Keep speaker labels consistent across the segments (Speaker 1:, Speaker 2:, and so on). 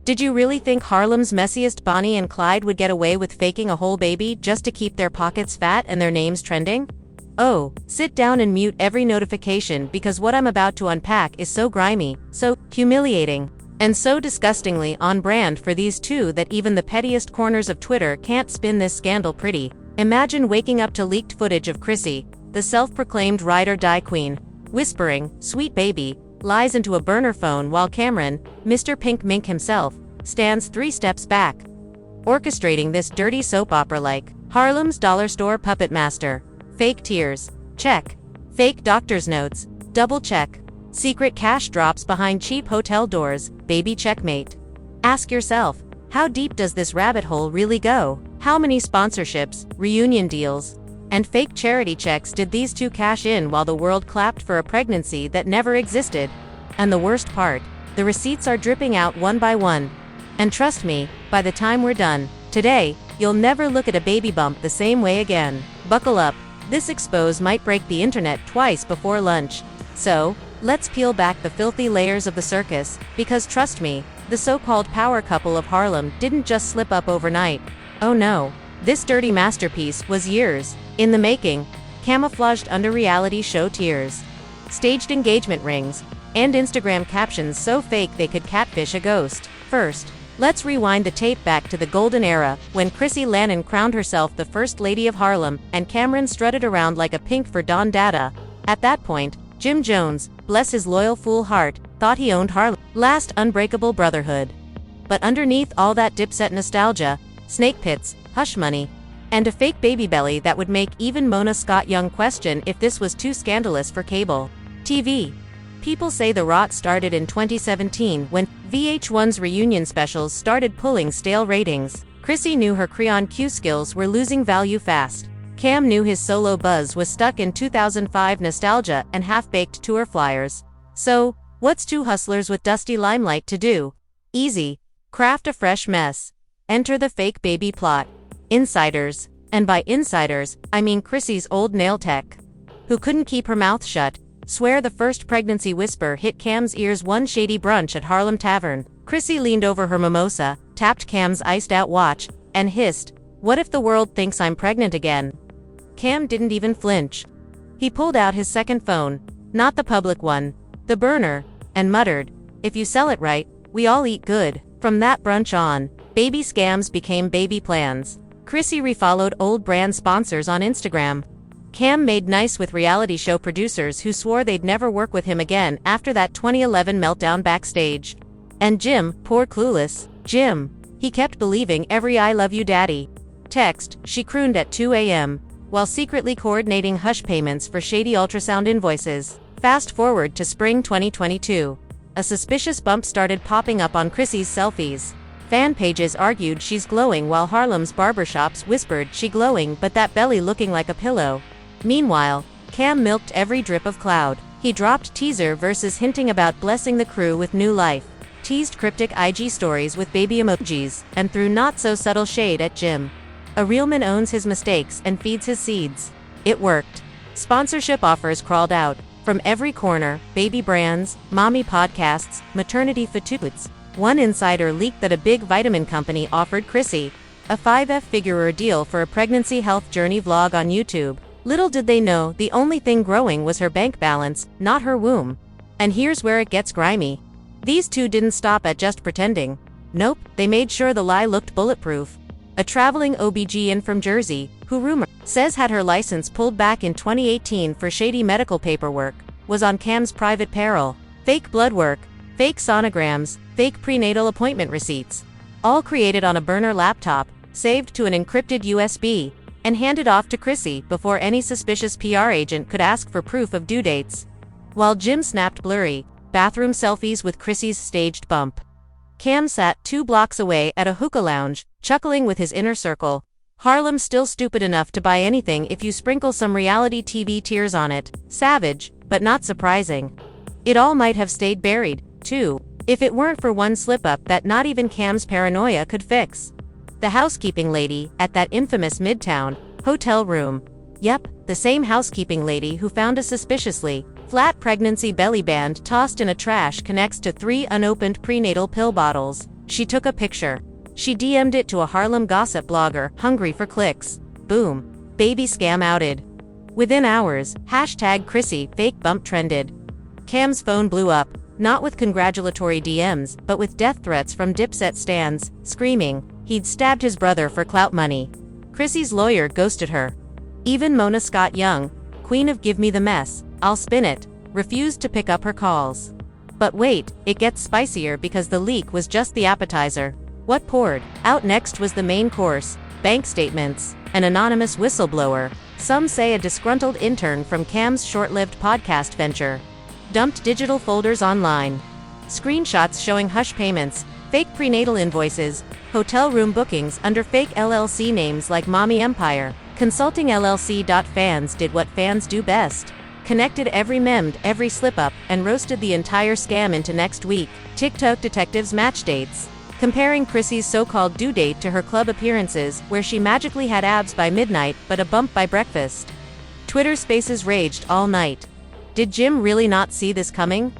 Speaker 1: Did you really think Harlem's messiest Bonnie and Clyde would get away with faking a whole baby just to keep their pockets fat and their names trending? Oh, sit down and mute every notification because what I'm about to unpack is so grimy, so humiliating, and so disgustingly on brand for these two that even the pettiest corners of Twitter can't spin this scandal pretty. Imagine waking up to leaked footage of Chrissy, the self-proclaimed ride-or-die queen, whispering, "Sweet baby," lies into a burner phone while Camron, Mr. Pink Mink himself, stands 3 steps back. Orchestrating this dirty soap opera like Harlem's dollar store puppet master. Fake tears. Check. Fake doctor's notes. Double check. Secret cash drops behind cheap hotel doors. Baby checkmate. Ask yourself, how deep does this rabbit hole really go? How many sponsorships, reunion deals, and fake charity checks did these two cash in while the world clapped for a pregnancy that never existed? And the worst part, the receipts are dripping out one by one. And trust me, by the time we're done today, you'll never look at a baby bump the same way again. Buckle up. This expose might break the internet twice before lunch. So, let's peel back the filthy layers of the circus, because trust me, the so-called power couple of Harlem didn't just slip up overnight. Oh no. This dirty masterpiece was years in the making, camouflaged under reality show tears, staged engagement rings, and Instagram captions so fake they could catfish a ghost. First, let's rewind the tape back to the golden era, when Chrissy Lampkin crowned herself the First Lady of Harlem, and Camron strutted around like a pink for Don Dada. At that point, Jim Jones, bless his loyal fool heart, thought he owned Harlem's last unbreakable brotherhood. But underneath all that dipset nostalgia, snake pits, hush money, and a fake baby belly that would make even Mona Scott Young question if this was too scandalous for cable TV. People say the rot started in 2017 when VH1's reunion specials started pulling stale ratings. Chrissy knew her Creon Q skills were losing value fast. Cam knew his solo buzz was stuck in 2005 nostalgia and half-baked tour flyers. So, what's two hustlers with dusty limelight to do? Easy. Craft a fresh mess. Enter the fake baby plot. Insiders. And by insiders, I mean Chrissy's old nail tech, who couldn't keep her mouth shut, swear the first pregnancy whisper hit Cam's ears one shady brunch at Harlem Tavern. Chrissy leaned over her mimosa, tapped Cam's iced-out watch, and hissed, "What if the world thinks I'm pregnant again?" Cam didn't even flinch. He pulled out his second phone, not the public one, the burner, and muttered, "If you sell it right, we all eat good." From that brunch on, baby scams became baby plans. Chrissy refollowed old brand sponsors on Instagram. Cam made nice with reality show producers who swore they'd never work with him again after that 2011 meltdown backstage. And Jim, poor clueless Jim, he kept believing every "I love you daddy" text she crooned at 2 a.m., while secretly coordinating hush payments for shady ultrasound invoices. Fast forward to spring 2022. A suspicious bump started popping up on Chrissy's selfies. Fan pages argued she's glowing while Harlem's barbershops whispered she glowing but that belly looking like a pillow. Meanwhile, Cam milked every drip of cloud. He dropped teaser verses hinting about blessing the crew with new life, teased cryptic IG stories with baby emojis, and threw not-so-subtle shade at Jim. A real man owns his mistakes and feeds his seeds. It worked. Sponsorship offers crawled out from every corner: baby brands, mommy podcasts, maternity fatigues. One insider leaked that a big vitamin company offered Chrissy a 5-figure deal for a pregnancy health journey vlog on YouTube. Little did they know the only thing growing was her bank balance, not her womb. And here's where it gets grimy. These two didn't stop at just pretending. Nope, they made sure the lie looked bulletproof. A traveling OBGYN from Jersey, who rumor says had her license pulled back in 2018 for shady medical paperwork, was on Cam's private peril. Fake blood work, fake sonograms, fake prenatal appointment receipts. All created on a burner laptop, saved to an encrypted USB, and handed off to Chrissy before any suspicious PR agent could ask for proof of due dates. While Jim snapped blurry bathroom selfies with Chrissy's staged bump, Cam sat 2 blocks away at a hookah lounge, chuckling with his inner circle. Harlem's still stupid enough to buy anything if you sprinkle some reality TV tears on it. Savage, but not surprising. It all might have stayed buried, too, if it weren't for one slip-up that not even Cam's paranoia could fix. The housekeeping lady at that infamous Midtown hotel room. Yep, the same housekeeping lady who found a suspiciously flat pregnancy belly band tossed in a trash connects to 3 unopened prenatal pill bottles. She took a picture. She DM'd it to a Harlem gossip blogger, hungry for clicks. Boom. Baby scam outed. Within hours, #Chrissy fake bump trended. Cam's phone blew up, not with congratulatory DMs, but with death threats from Dipset stans, screaming he'd stabbed his brother for clout money. Chrissy's lawyer ghosted her. Even Mona Scott Young, queen of Give Me the Mess, I'll Spin It, refused to pick up her calls. But wait, it gets spicier because the leak was just the appetizer. What poured out next was the main course: bank statements, an anonymous whistleblower, some say a disgruntled intern from Cam's short-lived podcast venture, dumped digital folders online, screenshots showing hush payments, fake prenatal invoices, hotel room bookings under fake LLC names like Mommy Empire. Consulting LLC. Fans did what fans do best. Connected every memed, every slip-up, and roasted the entire scam into next week. TikTok detectives match dates, comparing Chrissy's so-called due date to her club appearances, where she magically had abs by midnight but a bump by breakfast. Twitter Spaces raged all night. Did Jim really not see this coming?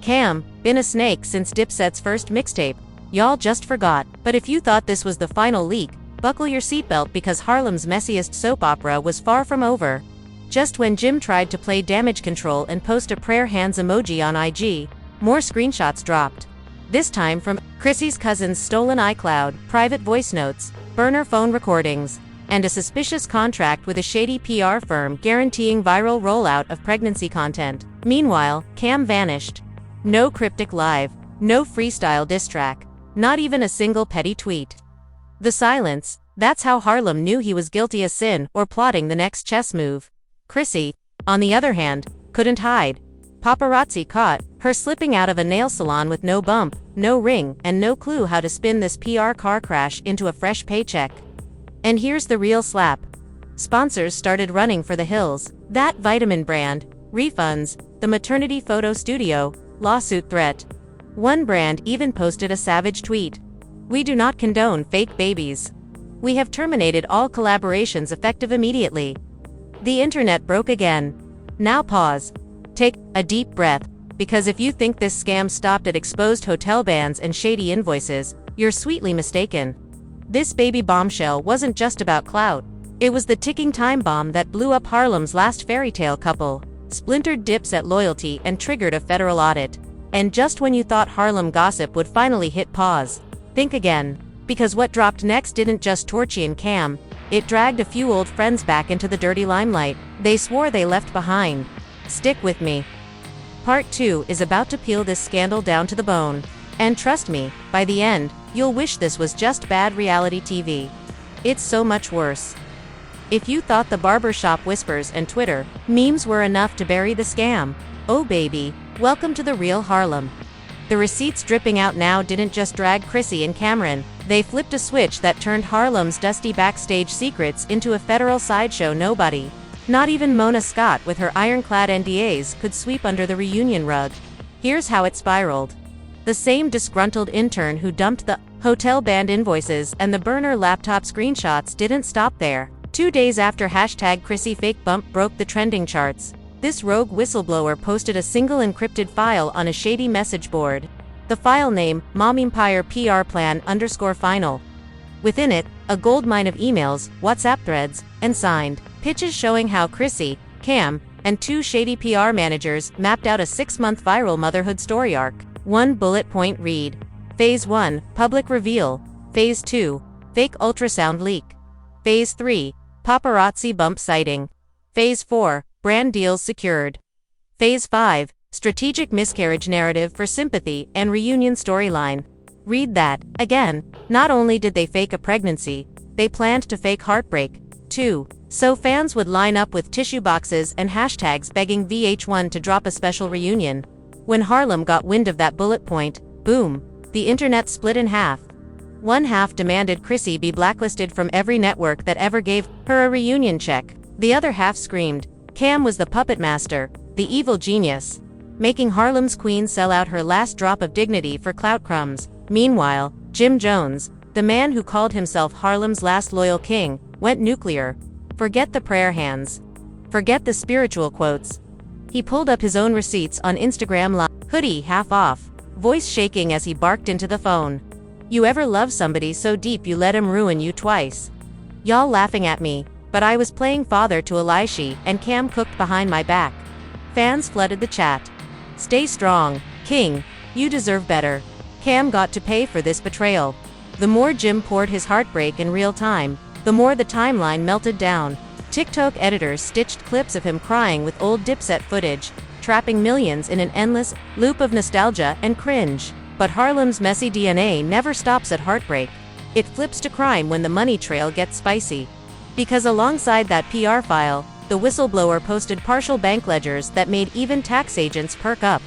Speaker 1: Cam, been a snake since Dipset's first mixtape. Y'all just forgot. But if you thought this was the final leak, buckle your seatbelt because Harlem's messiest soap opera was far from over. Just when Jim tried to play damage control and post a prayer hands emoji on IG, more screenshots dropped. This time from Chrissy's cousin's stolen iCloud, private voice notes, burner phone recordings, and a suspicious contract with a shady PR firm guaranteeing viral rollout of pregnancy content. Meanwhile, Cam vanished. No cryptic live, no freestyle diss track, not even a single petty tweet. The silence, that's how Harlem knew he was guilty as sin or plotting the next chess move. Chrissy, on the other hand, couldn't hide. Paparazzi caught her slipping out of a nail salon with no bump, no ring, and no clue how to spin this PR car crash into a fresh paycheck. And here's the real slap. Sponsors started running for the hills. That vitamin brand, refunds, the maternity photo studio, lawsuit threat. One brand even posted a savage tweet. We do not condone fake babies. We have terminated all collaborations effective immediately. The internet broke again. Now pause. Take a deep breath, because if you think this scam stopped at exposed hotel bans and shady invoices, you're sweetly mistaken. This baby bombshell wasn't just about clout. It was the ticking time bomb that blew up Harlem's last fairy tale couple, splintered Dipset loyalty, and triggered a federal audit. And just when you thought Harlem gossip would finally hit pause, think again. Because what dropped next didn't just Torchy and Cam, it dragged a few old friends back into the dirty limelight they swore they left behind. Stick with me. Part 2 is about to peel this scandal down to the bone. And trust me, by the end, you'll wish this was just bad reality TV. It's so much worse. If you thought the barbershop whispers and Twitter memes were enough to bury the scam, oh baby, welcome to the real Harlem. The receipts dripping out now didn't just drag Chrissy and Camron, they flipped a switch that turned Harlem's dusty backstage secrets into a federal sideshow nobody, not even Mona Scott with her ironclad NDAs, could sweep under the reunion rug. Here's how it spiraled. The same disgruntled intern who dumped the hotel band invoices and the burner laptop screenshots didn't stop there. 2 days after #Chrissy fake bump broke the trending charts, this rogue whistleblower posted a single encrypted file on a shady message board. The file name, Mommempire PR Plan _final. Within it, a goldmine of emails, WhatsApp threads, and signed pitches showing how Chrissy, Cam, and 2 shady PR managers mapped out a 6-month viral motherhood story arc. 1 bullet point read. Phase 1, public reveal. Phase 2, fake ultrasound leak. Phase 3, paparazzi bump sighting. Phase 4, brand deals secured. Phase 5, strategic miscarriage narrative for sympathy and reunion storyline. Read that. Again, not only did they fake a pregnancy, they planned to fake heartbreak, too. So fans would line up with tissue boxes and hashtags begging VH1 to drop a special reunion. When Harlem got wind of that bullet point, boom, the internet split in half. One half demanded Chrissy be blacklisted from every network that ever gave her a reunion check. The other half screamed, Cam was the puppet master, the evil genius, making Harlem's queen sell out her last drop of dignity for clout crumbs. Meanwhile, Jim Jones, the man who called himself Harlem's last loyal king, went nuclear. Forget the prayer hands. Forget the spiritual quotes. He pulled up his own receipts on Instagram Live. Hoodie half off, voice shaking as he barked into the phone. You ever love somebody so deep you let him ruin you twice? Y'all laughing at me, but I was playing father to Elishi, and Cam cooked behind my back. Fans flooded the chat. Stay strong, King. You deserve better. Cam got to pay for this betrayal. The more Jim poured his heartbreak in real time, the more the timeline melted down. TikTok editors stitched clips of him crying with old Dipset footage, trapping millions in an endless loop of nostalgia and cringe. But Harlem's messy DNA never stops at heartbreak. It flips to crime when the money trail gets spicy. Because alongside that PR file, the whistleblower posted partial bank ledgers that made even tax agents perk up.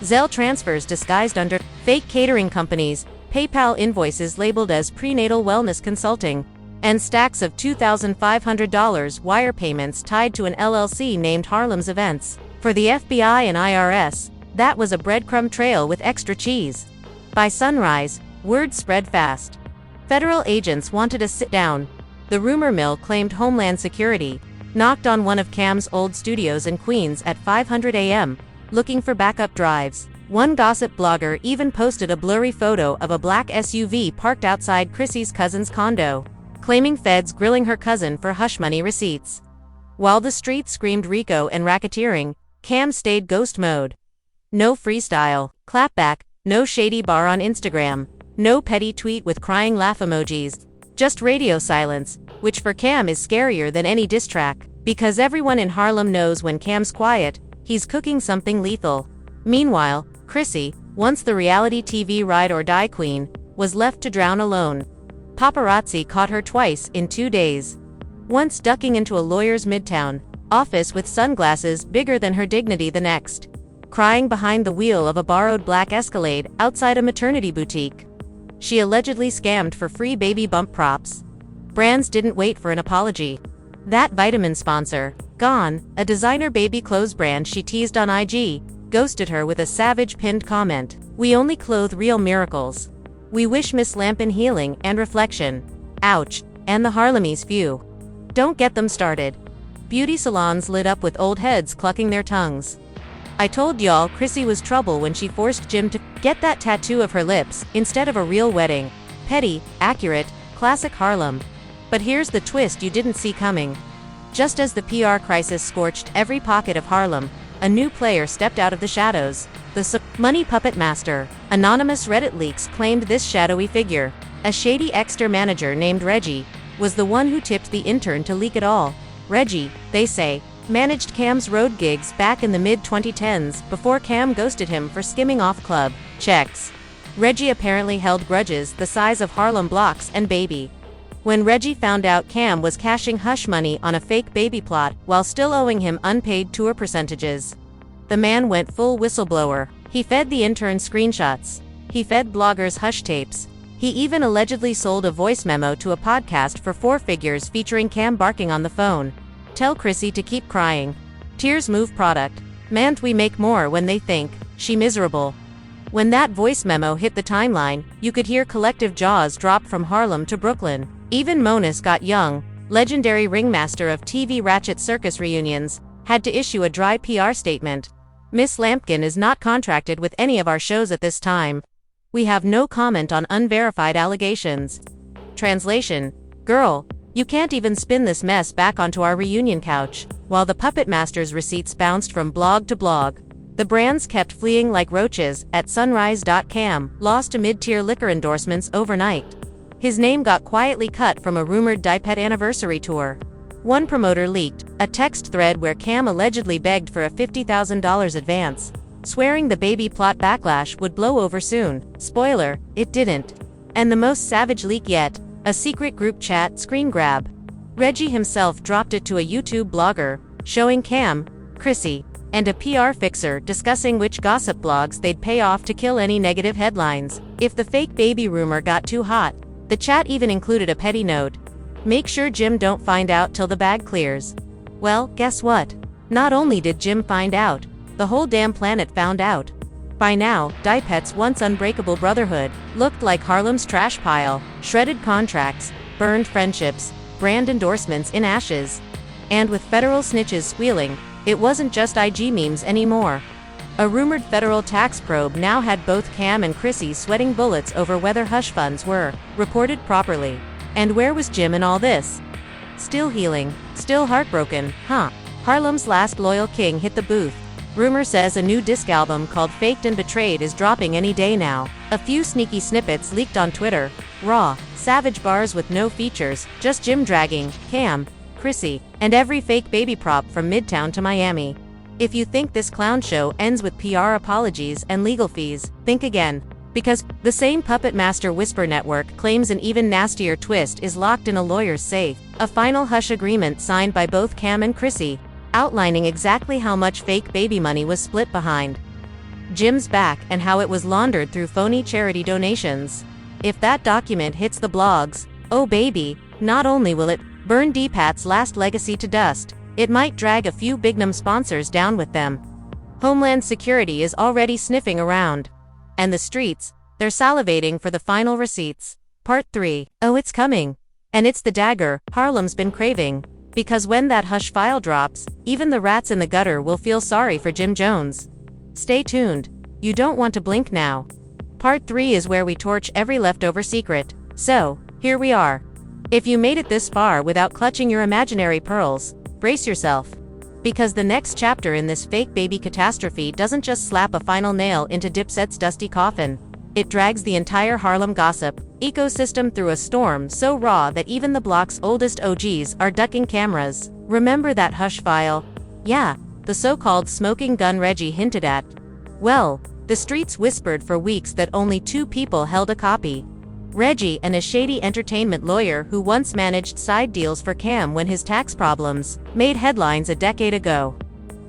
Speaker 1: Zelle transfers disguised under fake catering companies, PayPal invoices labeled as prenatal wellness consulting, and stacks of $2,500 wire payments tied to an LLC named Harlem's Events. For the FBI and IRS, that was a breadcrumb trail with extra cheese. By sunrise, word spread fast. Federal agents wanted a sit-down. The rumor mill claimed Homeland Security, knocked on one of Cam's old studios in Queens at 500 a.m., looking for backup drives. One gossip blogger even posted a blurry photo of a black SUV parked outside Chrissy's cousin's condo, claiming feds grilling her cousin for hush money receipts. While the streets screamed RICO and racketeering, Cam stayed ghost mode. No freestyle, clapback, no shady bar on Instagram, no petty tweet with crying laugh emojis, just radio silence, which for Cam is scarier than any diss track, because everyone in Harlem knows when Cam's quiet, he's cooking something lethal. Meanwhile, Chrissy, once the reality TV ride-or-die queen, was left to drown alone. Paparazzi caught her twice in 2 days. Once ducking into a lawyer's midtown office with sunglasses bigger than her dignity, the next crying behind the wheel of a borrowed black Escalade outside a maternity boutique. She allegedly scammed for free baby bump props. Brands didn't wait for an apology. That vitamin sponsor, gone, a designer baby clothes brand she teased on IG, ghosted her with a savage pinned comment. We only clothe real miracles. We wish Miss Lampkin healing and reflection. Ouch, and the Harlemies few. Don't get them started. Beauty salons lit up with old heads clucking their tongues. I told y'all Chrissy was trouble when she forced Jim to get that tattoo of her lips instead of a real wedding. Petty, accurate, classic Harlem. But here's the twist you didn't see coming. Just as the PR crisis scorched every pocket of Harlem, a new player stepped out of the shadows. The money puppet master. Anonymous Reddit leaks claimed this shadowy figure, a shady Exter manager named Reggie, was the one who tipped the intern to leak it all. Reggie, they say, managed Cam's road gigs back in the mid-2010s before Cam ghosted him for skimming off club checks. Reggie apparently held grudges the size of Harlem blocks and baby. When Reggie found out Cam was cashing hush money on a fake baby plot while still owing him unpaid tour percentages, the man went full whistleblower. He fed the intern screenshots. He fed bloggers hush tapes. He even allegedly sold a voice memo to a podcast for 4 figures featuring Cam barking on the phone. Tell Chrissy to keep crying. Tears move product. Man't we make more when they think she miserable. When that voice memo hit the timeline, you could hear collective jaws drop from Harlem to Brooklyn. Even Mona Scott Young, legendary ringmaster of TV Ratchet Circus reunions, had to issue a dry PR statement. Miss Lampkin is not contracted with any of our shows at this time. We have no comment on unverified allegations. Translation: Girl, you can't even spin this mess back onto our reunion couch. While the puppet master's receipts bounced from blog to blog, the brands kept fleeing like roaches. At Sunrise.cam lost to mid-tier liquor endorsements overnight. His name got quietly cut from a rumored Dipet anniversary tour. One promoter leaked a text thread where Cam allegedly begged for a $50,000 advance, swearing the baby plot backlash would blow over soon. Spoiler, it didn't. And the most savage leak yet, a secret group chat screen grab. Reggie himself dropped it to a YouTube blogger, showing Cam, Chrissy, and a PR fixer discussing which gossip blogs they'd pay off to kill any negative headlines. If the fake baby rumor got too hot, the chat even included a petty note. Make sure Jim don't find out till the bag clears. Well, guess what? Not only did Jim find out, the whole damn planet found out. By now, Dipet's once unbreakable brotherhood looked like Harlem's trash pile. Shredded contracts, burned friendships, brand endorsements in ashes. And with federal snitches squealing, it wasn't just IG memes anymore. A rumored federal tax probe now had both Cam and Chrissy sweating bullets over whether hush funds were reported properly. And where was Jim in all this? Still healing, still heartbroken, huh? Harlem's last loyal king hit the booth. Rumor says a new disc album called Faked and Betrayed is dropping any day now. A few sneaky snippets leaked on Twitter. Raw, savage bars with no features, just Jim dragging Cam, Chrissy, and every fake baby prop from Midtown to Miami. If you think this clown show ends with PR apologies and legal fees, think again. Because the same puppet master Whisper Network claims an even nastier twist is locked in a lawyer's safe. A final hush agreement signed by both Cam and Chrissy, outlining exactly how much fake baby money was split behind Jim's back and how it was laundered through phony charity donations. If that document hits the blogs, oh baby, not only will it burn DPAT's last legacy to dust, it might drag a few big-name sponsors down with them. Homeland Security is already sniffing around. And the streets, they're salivating for the final receipts. Part 3. Oh, it's coming. And it's the dagger Harlem's been craving. Because when that hush file drops, even the rats in the gutter will feel sorry for Jim Jones. Stay tuned. You don't want to blink now. Part 3 is where we torch every leftover secret. So, here we are. If you made it this far without clutching your imaginary pearls, brace yourself. Because the next chapter in this fake baby catastrophe doesn't just slap a final nail into Dipset's dusty coffin. It drags the entire Harlem gossip ecosystem through a storm so raw that even the block's oldest OGs are ducking cameras. Remember that hush file? Yeah, the so-called smoking gun Reggie hinted at. Well, the streets whispered for weeks that only 2 people held a copy. Reggie and a shady entertainment lawyer who once managed side deals for Cam when his tax problems made headlines a decade ago.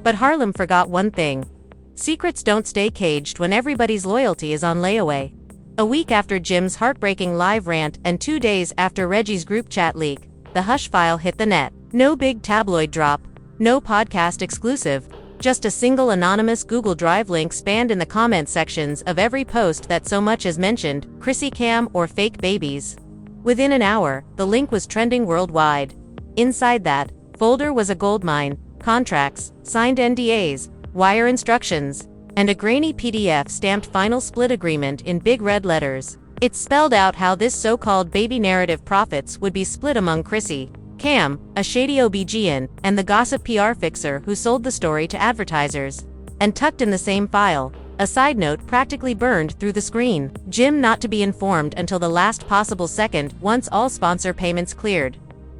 Speaker 1: But Harlem forgot one thing. Secrets don't stay caged when everybody's loyalty is on layaway. A week after Jim's heartbreaking live rant and 2 days after Reggie's group chat leak, the hush file hit the net. No big tabloid drop, no podcast exclusive, just a single anonymous Google Drive link spammed in the comment sections of every post that so much as mentioned Chrissy Cam or fake babies. Within an hour, the link was trending worldwide. Inside that folder was a goldmine, contracts, signed NDAs, wire instructions, and a grainy PDF stamped final split agreement in big red letters. It spelled out how this so-called baby narrative profits would be split among Chrissy, Cam, a shady OBGYN, and the gossip PR fixer who sold the story to advertisers. And tucked in the same file, a side note practically burned through the screen. Jim not to be informed until the last possible second once all sponsor payments cleared.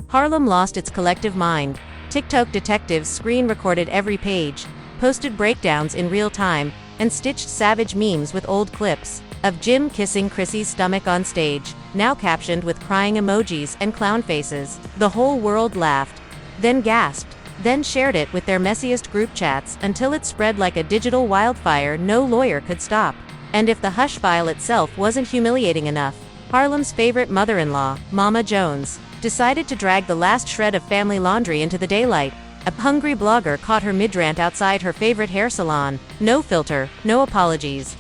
Speaker 1: Harlem lost its collective mind. TikTok detectives screen-recorded every page, posted breakdowns in real time, and stitched savage memes with old clips of Jim kissing Chrissy's stomach on stage, now captioned with crying emojis and clown faces. The whole world laughed, then gasped, then shared it with their messiest group chats until it spread like a digital wildfire no lawyer could stop. And if the hush file itself wasn't humiliating enough, Harlem's favorite mother-in-law, Mama Jones, decided to drag the last shred of family laundry into the daylight. A hungry blogger caught her mid-rant outside her favorite hair salon. No filter, no apologies.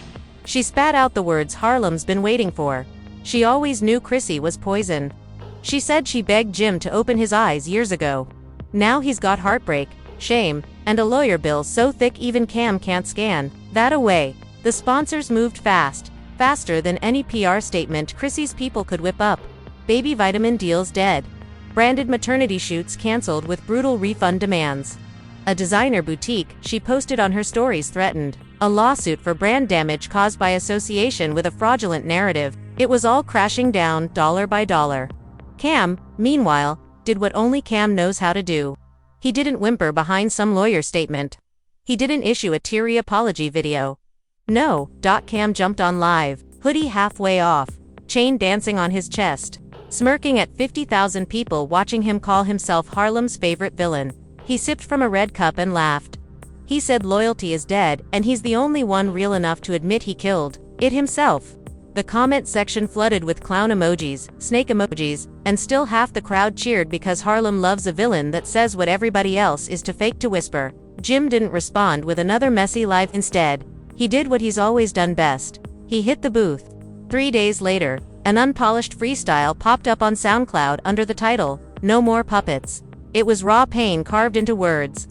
Speaker 1: She spat out the words Harlem's been waiting for. She always knew Chrissy was poison. She said she begged Jim to open his eyes years ago. Now he's got heartbreak, shame, and a lawyer bill so thick even Cam can't scan that away. The sponsors moved fast, faster than any PR statement Chrissy's people could whip up. Baby vitamin deals dead. Branded maternity shoots canceled with brutal refund demands. A designer boutique she posted on her stories threatened a lawsuit for brand damage caused by association with a fraudulent narrative. It was all crashing down dollar by dollar. Cam, meanwhile, did what only Cam knows how to do. He didn't whimper behind some lawyer statement. He didn't issue a teary apology video. No, Cam jumped on live, hoodie halfway off, chain dancing on his chest, smirking at 50,000 people watching him call himself Harlem's favorite villain. He sipped from a red cup and laughed. He said loyalty is dead, and he's the only one real enough to admit he killed it himself. The comment section flooded with clown emojis, snake emojis, and still half the crowd cheered because Harlem loves a villain that says what everybody else is too fake to whisper. Jim didn't respond with another messy live. Instead, he did what he's always done best. He hit the booth. 3 days later, an unpolished freestyle popped up on SoundCloud under the title, No More Puppets. It was raw pain carved into words.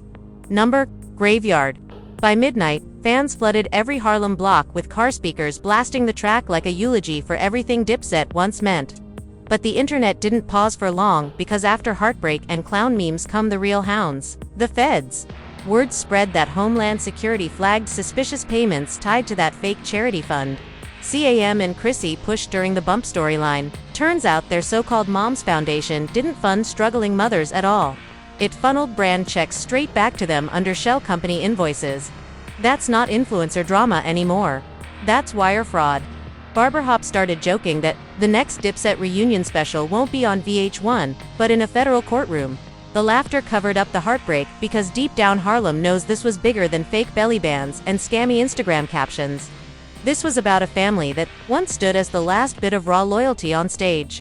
Speaker 1: Number, graveyard. By midnight, fans flooded every Harlem block with car speakers blasting the track like a eulogy for everything Dipset once meant. But the internet didn't pause for long, because after heartbreak and clown memes come the real hounds: the feds. Word spread that Homeland Security flagged suspicious payments tied to that fake charity fund Cam and Chrissy pushed during the bump storyline. Turns out their so-called Moms Foundation didn't fund struggling mothers at all. It funneled brand checks straight back to them under shell company invoices. That's not influencer drama anymore. That's wire fraud. Barber Hop started joking that the next Dipset reunion special won't be on VH1, but in a federal courtroom. The laughter covered up the heartbreak, because deep down Harlem knows this was bigger than fake belly bands and scammy Instagram captions. This was about a family that once stood as the last bit of raw loyalty on stage.